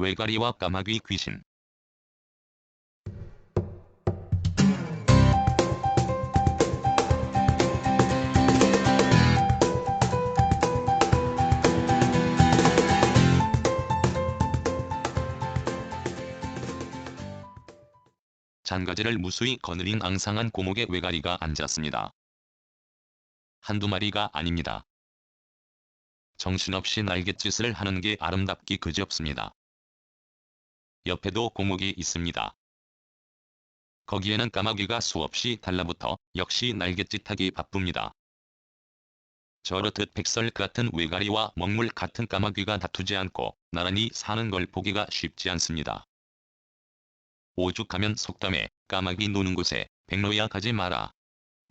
외가리와 까마귀 귀신. 잔가지를 무수히 거느린 앙상한 고목의 외가리가 앉았습니다. 한두 마리가 아닙니다. 정신없이 날갯짓을 하는 게 아름답기 그지없습니다. 옆에도 고목이 있습니다. 거기에는 까마귀가 수없이 달라붙어 역시 날갯짓하기 바쁩니다. 저렇듯 백설 같은 외가리와 먹물 같은 까마귀가 다투지 않고 나란히 사는 걸 보기가 쉽지 않습니다. 오죽하면 속담에 까마귀 노는 곳에 백로야 가지 마라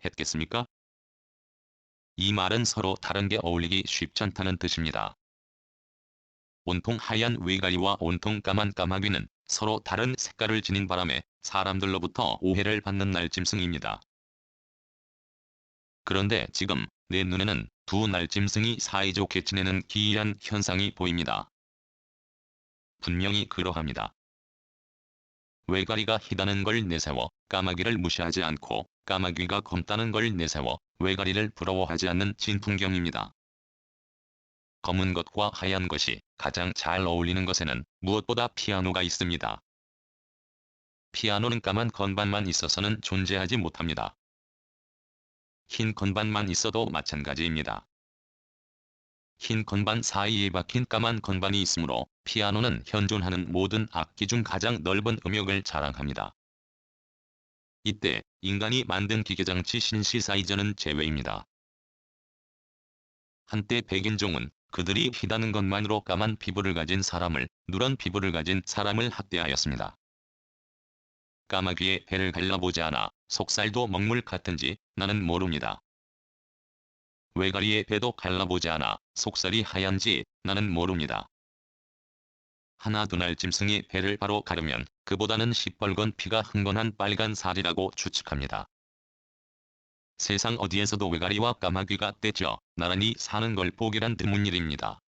했겠습니까? 이 말은 서로 다른 게 어울리기 쉽잖다는 뜻입니다. 온통 하얀 외가리와 온통 까만 까마귀는 서로 다른 색깔을 지닌 바람에 사람들로부터 오해를 받는 날짐승입니다. 그런데 지금 내 눈에는 두 날짐승이 사이좋게 지내는 기이한 현상이 보입니다. 분명히 그러합니다. 외가리가 희다는 걸 내세워 까마귀를 무시하지 않고 까마귀가 검다는 걸 내세워 외가리를 부러워하지 않는 진풍경입니다. 검은 것과 하얀 것이 가장 잘 어울리는 것에는 무엇보다 피아노가 있습니다. 피아노는 까만 건반만 있어서는 존재하지 못합니다. 흰 건반만 있어도 마찬가지입니다. 흰 건반 사이에 박힌 까만 건반이 있으므로 피아노는 현존하는 모든 악기 중 가장 넓은 음역을 자랑합니다. 이때 인간이 만든 기계장치 신시사이저는 제외입니다. 한때 백인종은 그들이 희다는 것만으로 까만 피부를 가진 사람을, 누런 피부를 가진 사람을 학대하였습니다. 까마귀의 배를 갈라보지 않아 속살도 먹물 같은지 나는 모릅니다. 외가리의 배도 갈라보지 않아 속살이 하얀지 나는 모릅니다. 하나 두 날짐승의 배를 바로 가르면 그보다는 시뻘건 피가 흥건한 빨간 살이라고 추측합니다. 세상 어디에서도 외가리와 까마귀가 떼져 나란히 사는 걸 보기란 드문 일입니다.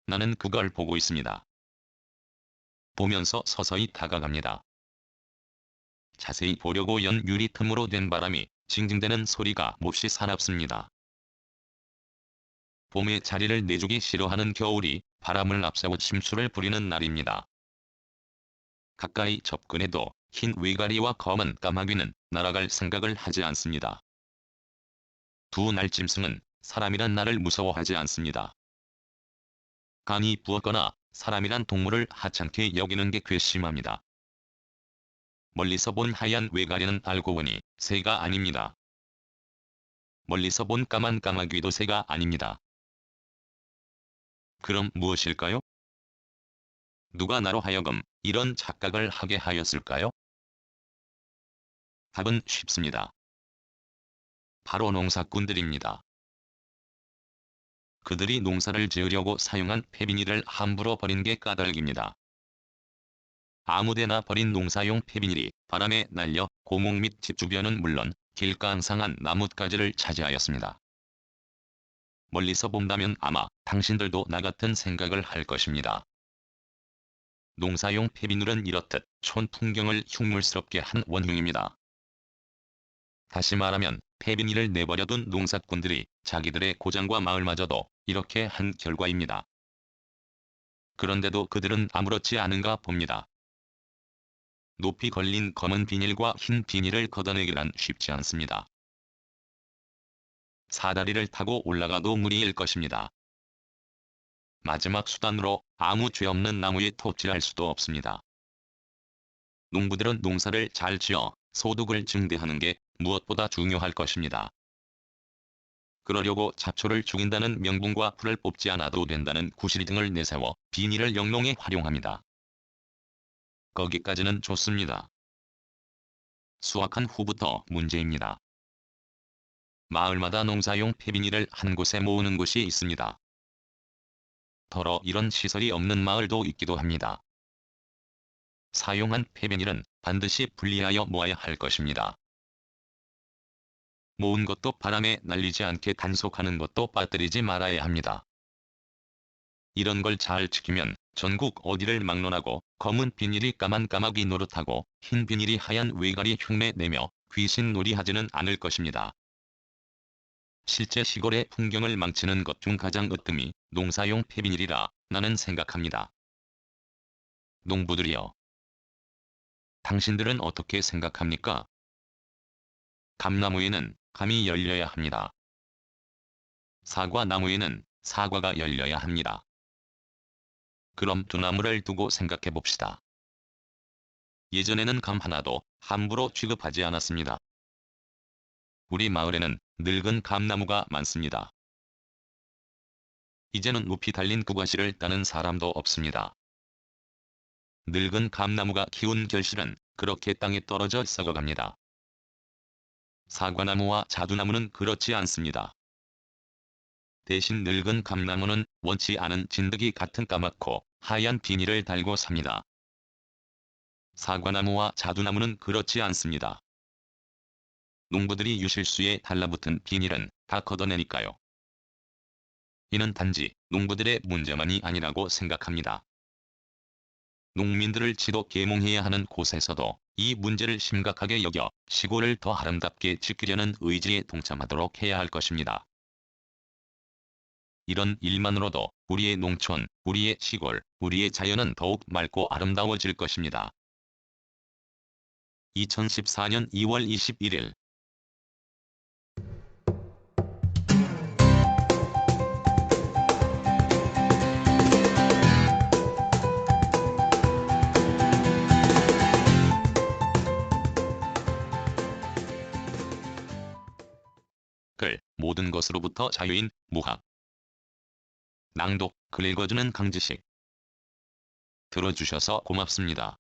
나는 그걸 보고 있습니다. 보면서 서서히 다가갑니다. 자세히 보려고 연 유리 틈으로 된 바람이 징징대는 소리가 몹시 사납습니다. 봄에 자리를 내주기 싫어하는 겨울이 바람을 앞세워 심수를 부리는 날입니다. 가까이 접근해도 흰 외가리와 검은 까마귀는 날아갈 생각을 하지 않습니다. 두 날짐승은 사람이란 나를 무서워하지 않습니다. 간이 부었거나 사람이란 동물을 하찮게 여기는 게 괘씸합니다. 멀리서 본 하얀 외가리는 알고 보니 새가 아닙니다. 멀리서 본 까만 까마귀도 새가 아닙니다. 그럼 무엇일까요? 누가 나로 하여금 이런 착각을 하게 하였을까요? 답은 쉽습니다. 바로 농사꾼들입니다. 그들이 농사를 지으려고 사용한 폐비닐을 함부로 버린 게 까닭입니다. 아무데나 버린 농사용 폐비닐이 바람에 날려 고목 및 집 주변은 물론 길가 앙상한 나뭇가지를 차지하였습니다. 멀리서 본다면 아마 당신들도 나 같은 생각을 할 것입니다. 농사용 폐비닐은 이렇듯 촌 풍경을 흉물스럽게 한 원흉입니다. 다시 말하면 폐비닐을 내버려둔 농사꾼들이 자기들의 고장과 마을마저도 이렇게 한 결과입니다. 그런데도 그들은 아무렇지 않은가 봅니다. 높이 걸린 검은 비닐과 흰 비닐을 걷어내기란 쉽지 않습니다. 사다리를 타고 올라가도 무리일 것입니다. 마지막 수단으로 아무 죄 없는 나무에 토질할 수도 없습니다. 농부들은 농사를 잘 지어 소득을 증대하는 게 무엇보다 중요할 것입니다. 그러려고 잡초를 죽인다는 명분과 풀을 뽑지 않아도 된다는 구실 등을 내세워 비닐을 영롱에 활용합니다. 거기까지는 좋습니다. 수확한 후부터 문제입니다. 마을마다 농사용 폐비닐을 한 곳에 모으는 곳이 있습니다. 더러 이런 시설이 없는 마을도 있기도 합니다. 사용한 폐비닐은 반드시 분리하여 모아야 할 것입니다. 모은 것도 바람에 날리지 않게 단속하는 것도 빠뜨리지 말아야 합니다. 이런 걸 잘 지키면 전국 어디를 막론하고 검은 비닐이 까만 까마귀 노릇하고 흰 비닐이 하얀 외가리 흉내 내며 귀신 놀이하지는 않을 것입니다. 실제 시골의 풍경을 망치는 것 중 가장 으뜸이 농사용 폐비닐이라 나는 생각합니다. 농부들이여, 당신들은 어떻게 생각합니까? 감나무에는 감이 열려야 합니다. 사과나무에는 사과가 열려야 합니다. 그럼 두 나무를 두고 생각해 봅시다. 예전에는 감 하나도 함부로 취급하지 않았습니다. 우리 마을에는 늙은 감나무가 많습니다. 이제는 높이 달린 구과실을 따는 사람도 없습니다. 늙은 감나무가 키운 결실은 그렇게 땅에 떨어져 썩어갑니다. 사과나무와 자두나무는 그렇지 않습니다. 대신 늙은 감나무는 원치 않은 진드기 같은 까맣고 하얀 비닐을 달고 삽니다. 사과나무와 자두나무는 그렇지 않습니다. 농부들이 유실수에 달라붙은 비닐은 다 걷어내니까요. 이는 단지 농부들의 문제만이 아니라고 생각합니다. 농민들을 지도 계몽해야 하는 곳에서도 이 문제를 심각하게 여겨 시골을 더 아름답게 지키려는 의지에 동참하도록 해야 할 것입니다. 이런 일만으로도 우리의 농촌, 우리의 시골, 우리의 자연은 더욱 맑고 아름다워질 것입니다. 2014년 2월 21일 글, 모든 것으로부터 자유인 무학. 낭독, 글 읽어주는 강지식. 들어주셔서 고맙습니다.